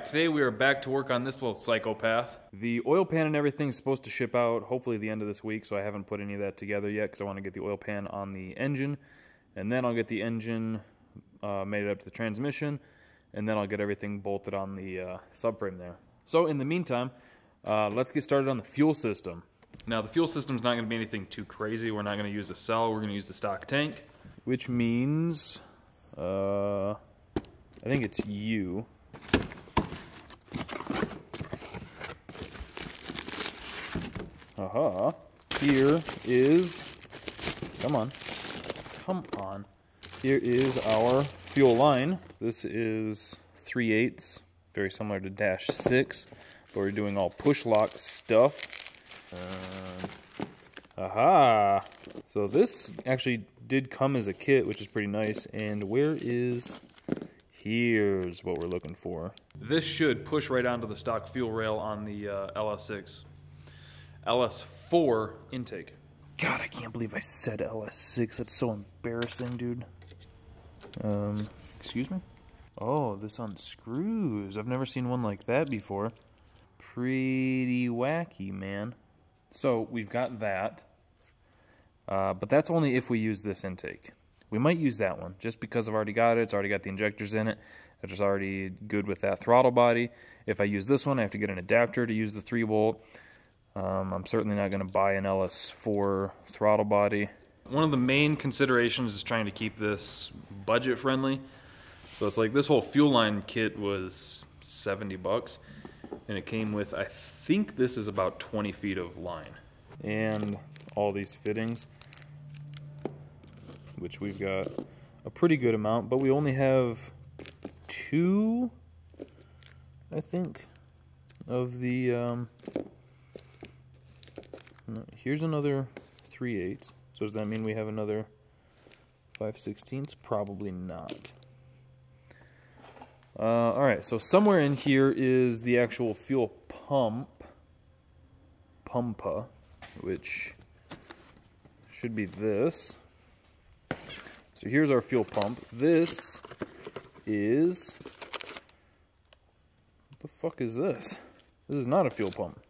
today we are back to work on this little psychopath. The oil pan and everything is supposed to ship out hopefully the end of this week, so I haven't put any of that together yet because I want to get the oil pan on the engine, and then I'll get the engine made up to the transmission, and then I'll get everything bolted on the subframe there. So in the meantime, let's get started on the fuel system. Now the fuel system is not going to be anything too crazy. We're not going to use a cell, we're going to use the stock tank, which means, I think it's you. Aha. Here is, come on. Here is our fuel line. This is 3/8, very similar to Dash 6, but we're doing all push lock stuff. Aha. So this actually did come as a kit, which is pretty nice. And here's what we're looking for. This should push right onto the stock fuel rail on the LS4 intake. God, I can't believe I said LS6. That's so embarrassing, dude. Excuse me? Oh, this unscrews. I've never seen one like that before. Pretty wacky, man. So we've got that. But that's only if we use this intake. We might use that one just because I've already got it. It's already got the injectors in it. It's already good with that throttle body. If I use this one, I have to get an adapter to use the 3-volt. I'm certainly not going to buy an LS4 throttle body. One of the main considerations is trying to keep this budget friendly. So it's like this whole fuel line kit was $70, and it came with, I think this is about 20 feet of line. And all these fittings, which we've got a pretty good amount, but we only have 2, I think, of the, no, here's another 3/8. So does that mean we have another 5/16? Probably not. Alright, so somewhere in here is the actual fuel pumpa, which should be this. So here's our fuel pump. This is, what the fuck is this? This is not a fuel pump.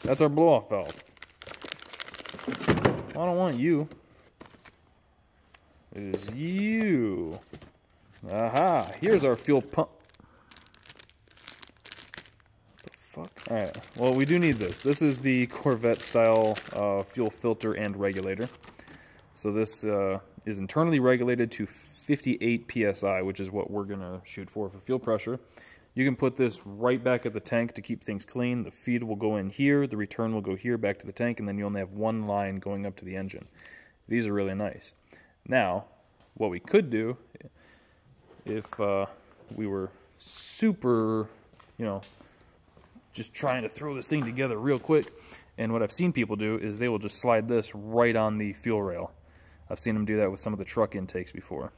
That's our blow-off valve. I don't want you. It is you. Aha, here's our fuel pump. What the fuck? Alright, well, we do need this. This is the Corvette style fuel filter and regulator. So this is internally regulated to 58 PSI, which is what we're going to shoot for fuel pressure. You can put this right back at the tank to keep things clean. The feed will go in here, the return will go here back to the tank, and then you only have one line going up to the engine. These are really nice. Now, what we could do, if we were super, just trying to throw this thing together real quick, and what I've seen people do is they will just slide this right on the fuel rail. I've seen them do that with some of the truck intakes before,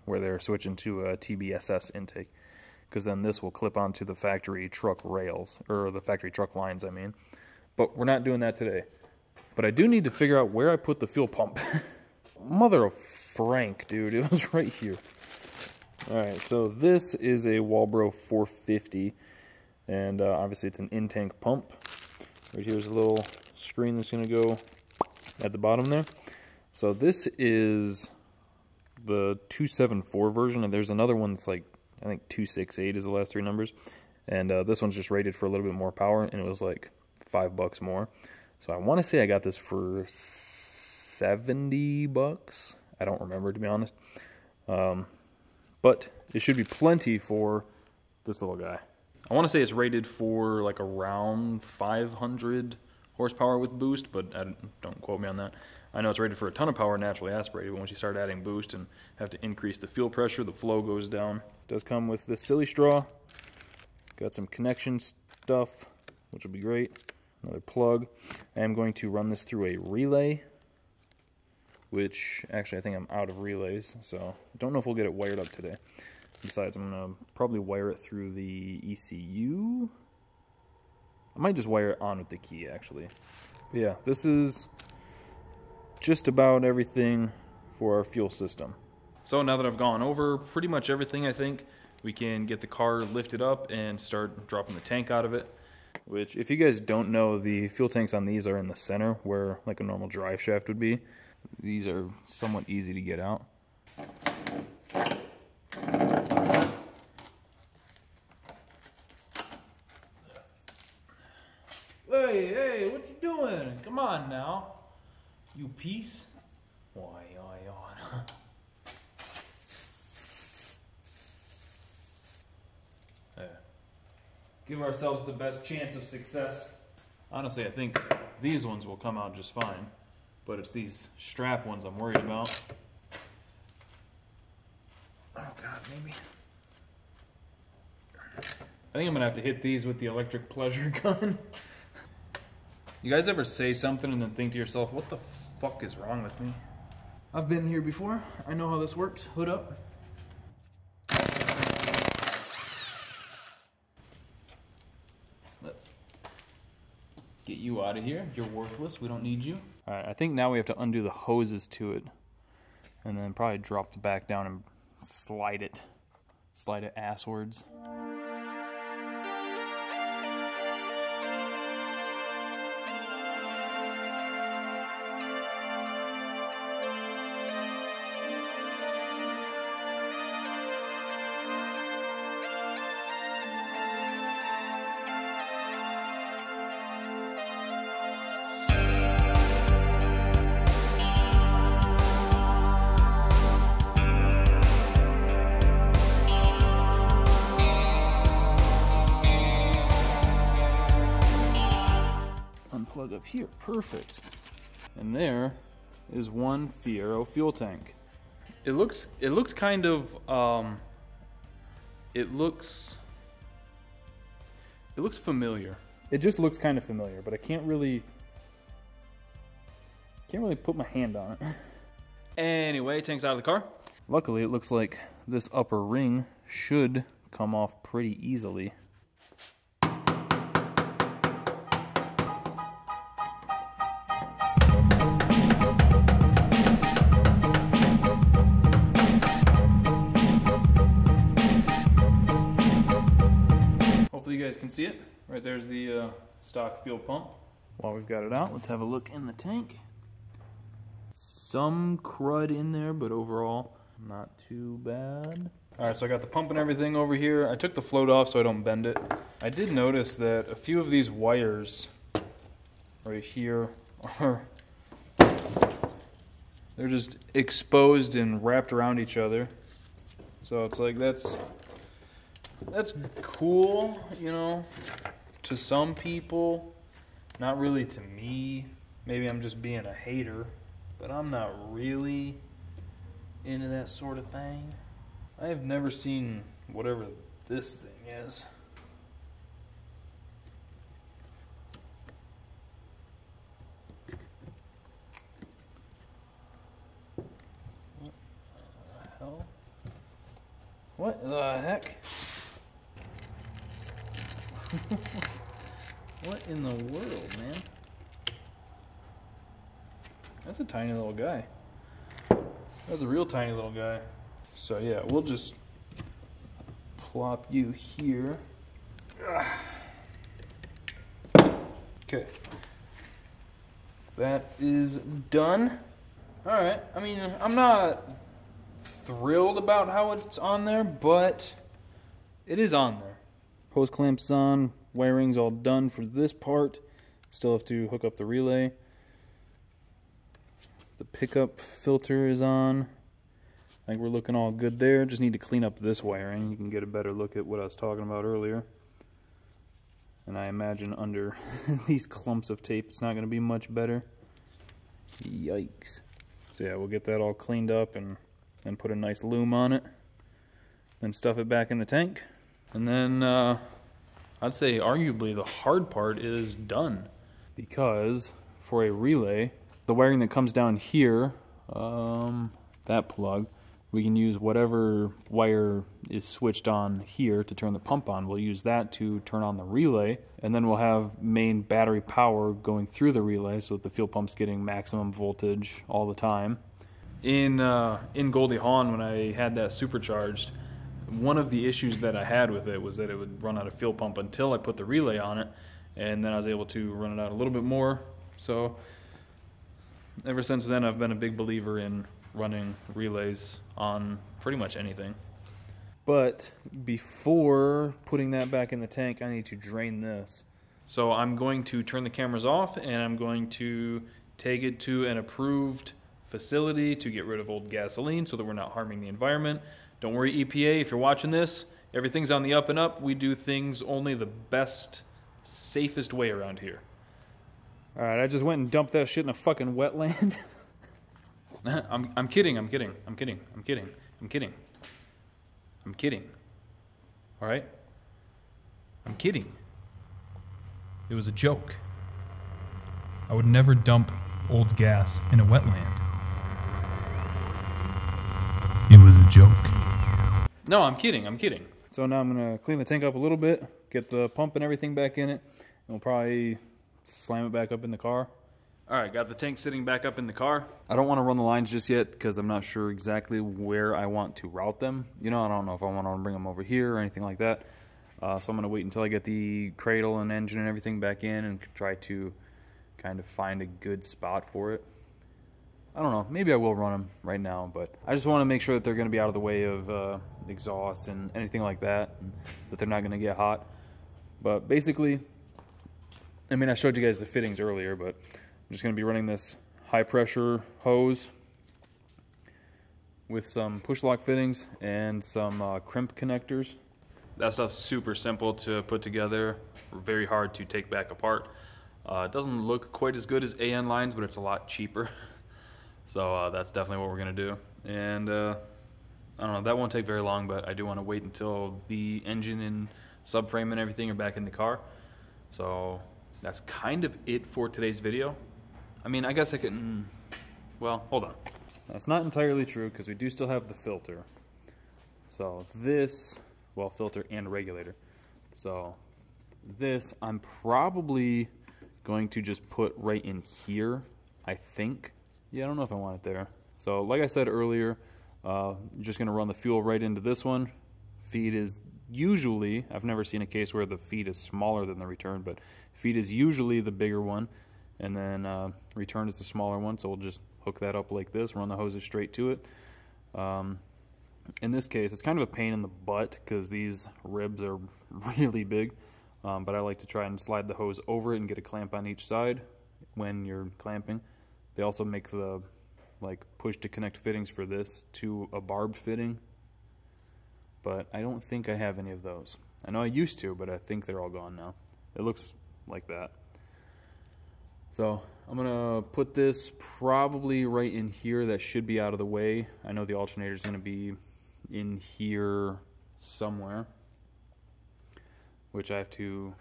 where they're switching to a TBSS intake, because then this will clip onto the factory truck rails, or the factory truck lines, I mean. But we're not doing that today. But I do need to figure out where I put the fuel pump. Mother of Frank, dude, it was right here. Alright, so this is a Walbro 450, and obviously it's an in-tank pump. Right here's a little screen that's going to go at the bottom there. So this is the 274 version, and there's another one that's like, I think 268 is the last 3 numbers, and this one's just rated for a little bit more power, and it was like $5 more. So I want to say I got this for $70. I don't remember, to be honest. But it should be plenty for this little guy. I want to say it's rated for like around 500 horsepower with boost, but don't quote me on that. I know it's rated for a ton of power naturally aspirated, but once you start adding boost and have to increase the fuel pressure, the flow goes down. It does come with this silly straw. Got some connection stuff, which will be great. Another plug. I am going to run this through a relay, which actually I think I'm out of relays, so don't know if we'll get it wired up today. Besides, I'm going to probably wire it through the ECU. I might just wire it on with the key, actually. But yeah, this is just about everything for our fuel system. So now that I've gone over pretty much everything, I think we can get the car lifted up and start dropping the tank out of it. Which, if you guys don't know, the fuel tanks on these are in the center where like a normal drive shaft would be. These are somewhat easy to get out. Hey, what you doing? Come on now, you piece. Why, on. Give ourselves the best chance of success. Honestly, I think these ones will come out just fine, but it's these strap ones I'm worried about. Oh God, maybe. I think I'm gonna have to hit these with the electric pleasure gun. You guys ever say something and then think to yourself, what the fuck is wrong with me? I've been here before. I know how this works. Hood up. Let's get you out of here. You're worthless. We don't need you. All right, I think now we have to undo the hoses to it and then probably drop the back down and slide it. Slide it asswards. Up here, perfect. And there is one Fiero fuel tank. It looks kind of it looks familiar. It just looks kind of familiar, but I can't really put my hand on it. Anyway, tank's out of the car. Luckily, it looks like this upper ring should come off pretty easily. You guys can see it. Right there's the stock fuel pump. While we've got it out, let's have a look in the tank. Some crud in there, but overall not too bad. Alright, so I got the pump and everything over here. I took the float off so I don't bend it. I did notice that a few of these wires right here are they're just exposed and wrapped around each other. So it's like that's cool, you know, to some people, not really to me. Maybe I'm just being a hater, but I'm not really into that sort of thing. I have never seen whatever this thing is. What the hell? What the heck? What in the world, man? That's a tiny little guy. That's a real tiny little guy. So yeah, we'll just plop you here. Okay. That is done. Alright, I mean, I'm not thrilled about how it's on there, but it is on there. Hose clamps on, wiring's all done for this part. Still have to hook up the relay. The pickup filter is on. I think we're looking all good there. Just need to clean up this wiring. You can get a better look at what I was talking about earlier. And I imagine under these clumps of tape it's not going to be much better. Yikes. So yeah, we'll get that all cleaned up and put a nice loom on it. Then stuff it back in the tank. And then I'd say arguably the hard part is done, because for a relay, the wiring that comes down here, that plug, we can use whatever wire is switched on here to turn the pump on. We'll use that to turn on the relay, and then we'll have main battery power going through the relay so that the fuel pump's getting maximum voltage all the time. In Goldie Hawn, when I had that supercharged, one of the issues that I had with it was that it would run out of fuel pump until I put the relay on it, and then I was able to run it out a little bit more. So ever since then, I've been a big believer in running relays on pretty much anything. But before putting that back in the tank, I need to drain this. So I'm going to turn the cameras off, and I'm going to take it to an approved facility to get rid of old gasoline so that we're not harming the environment. Don't worry, EPA, if you're watching this, everything's on the up and up. We do things only the best, safest way around here. All right, I just went and dumped that shit in a fucking wetland. I'm kidding. I'm kidding. All right? I'm kidding. It was a joke. I would never dump old gas in a wetland. It was a joke. No, I'm kidding. So now I'm going to clean the tank up a little bit, get the pump and everything back in it, and we'll probably slam it back up in the car. All right, got the tank sitting back up in the car. I don't want to run the lines just yet because I'm not sure exactly where I want to route them. You know, I don't know if I want to bring them over here or anything like that. So I'm going to wait until I get the cradle and engine and everything back in and try to kind of find a good spot for it. I don't know, maybe I will run them right now, but I just want to make sure that they're going to be out of the way of exhaust and anything like that, and that they're not going to get hot. But basically, I mean, I showed you guys the fittings earlier, but I'm just going to be running this high pressure hose with some push lock fittings and some crimp connectors. That stuff's super simple to put together, very hard to take back apart. It doesn't look quite as good as AN lines, but it's a lot cheaper. So that's definitely what we're going to do. And I don't know, that won't take very long, but I do want to wait until the engine and subframe and everything are back in the car. So that's kind of it for today's video. I mean, I guess I can, well, hold on. That's not entirely true because we do still have the filter. So this, well, filter and regulator. So this I'm probably going to just put right in here, I think. Yeah, I don't know if I want it there. So like I said earlier, just going to run the fuel right into this one. Feed is usually, I've never seen a case where the feed is smaller than the return, but feed is usually the bigger one, and then return is the smaller one, so we'll just hook that up like this, run the hoses straight to it. In this case, it's kind of a pain in the butt because these ribs are really big, but I like to try and slide the hose over it and get a clamp on each side when you're clamping. They also make the push to connect fittings for this to a barbed fitting, but I don't think I have any of those. I know I used to, but I think they're all gone now. It looks like that. So I'm gonna put this probably right in here. That should be out of the way. I know the alternator is gonna be in here somewhere, which I have to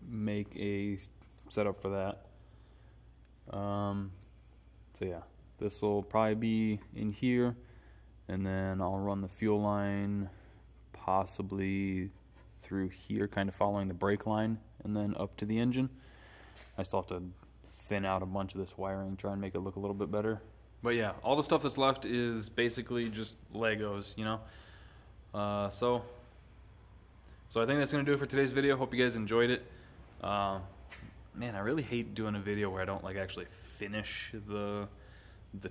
make a setup for that. So yeah, this will probably be in here, and then I'll run the fuel line possibly through here, kind of following the brake line, and then up to the engine. I still have to thin out a bunch of this wiring, try and make it look a little bit better. But yeah, all the stuff that's left is basically just Legos, you know. So I think that's gonna do it for today's video. Hope you guys enjoyed it. Man, I really hate doing a video where I don't actually finish the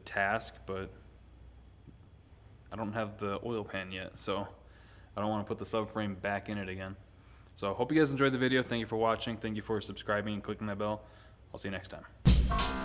task, but I don't have the oil pan yet, so I don't want to put the subframe back in it again. So hope you guys enjoyed the video. Thank you for watching. Thank you for subscribing and clicking that bell. I'll see you next time.